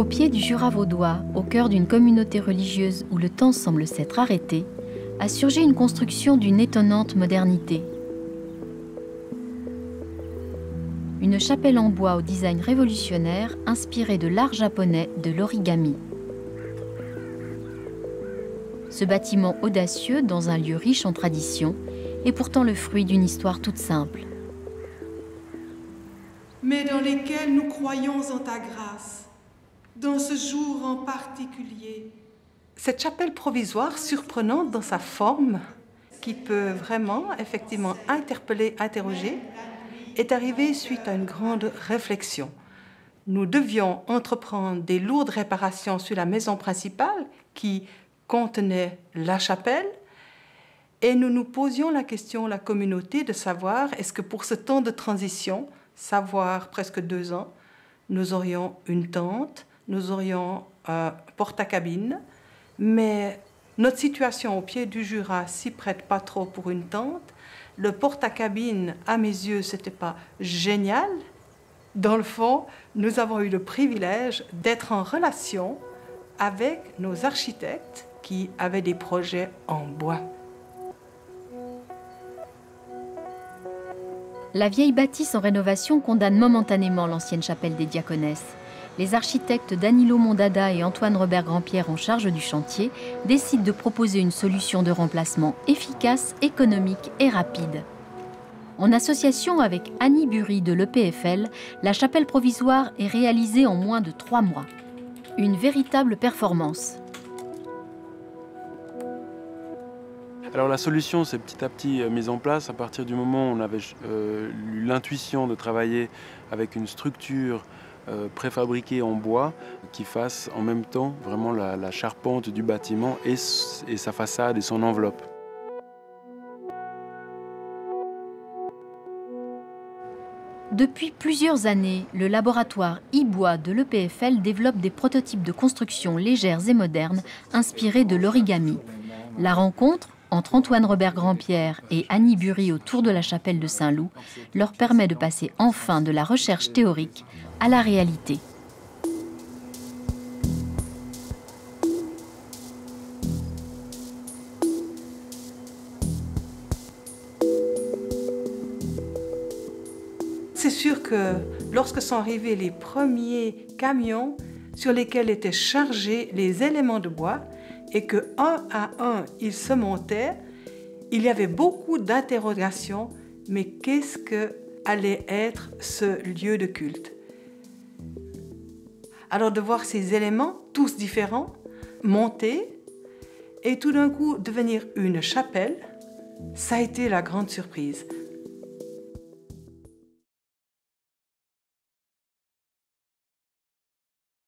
Au pied du Jura vaudois, au cœur d'une communauté religieuse où le temps semble s'être arrêté, a surgi une construction d'une étonnante modernité. Une chapelle en bois au design révolutionnaire inspirée de l'art japonais de l'origami. Ce bâtiment audacieux dans un lieu riche en traditions est pourtant le fruit d'une histoire toute simple. Mais dans lesquels nous croyons en ta grâce, dans ce jour en particulier. Cette chapelle provisoire, surprenante dans sa forme, qui peut vraiment, effectivement, interpeller, interroger, est arrivée suite à une grande réflexion. Nous devions entreprendre des lourdes réparations sur la maison principale qui contenait la chapelle, et nous nous posions la question, la communauté, de savoir est-ce que pour ce temps de transition, savoir presque 2 ans, nous aurions une tente, nous aurions un porte-à-cabine, mais notre situation au pied du Jura s'y prête pas trop pour une tente. Le porte-à-cabine, à mes yeux, c'était pas génial. Dans le fond, nous avons eu le privilège d'être en relation avec nos architectes qui avaient des projets en bois. La vieille bâtisse en rénovation condamne momentanément l'ancienne chapelle des Diaconesses. Les architectes Danilo Mondada et Antoine Robert Grandpierre en charge du chantier décident de proposer une solution de remplacement efficace, économique et rapide. En association avec Annie Bury de l'EPFL, la chapelle provisoire est réalisée en moins de 3 mois. Une véritable performance. Alors la solution s'est petit à petit mise en place à partir du moment où on avait eu l'intuition de travailler avec une structure préfabriquée en bois qui fasse en même temps vraiment la charpente du bâtiment et sa façade et son enveloppe. Depuis plusieurs années, le laboratoire e-bois de l'EPFL développe des prototypes de construction légères et modernes inspirés de l'origami. La rencontre entre Antoine Robert Grandpierre et Annie Bury autour de la chapelle de Saint-Loup leur permet de passer enfin de la recherche théorique à la réalité. C'est sûr que lorsque sont arrivés les premiers camions sur lesquels étaient chargés les éléments de bois et que un à un ils se montaient, il y avait beaucoup d'interrogations. Mais qu'est-ce que allait être ce lieu de culte? Alors de voir ces éléments, tous différents, monter et tout d'un coup devenir une chapelle, ça a été la grande surprise.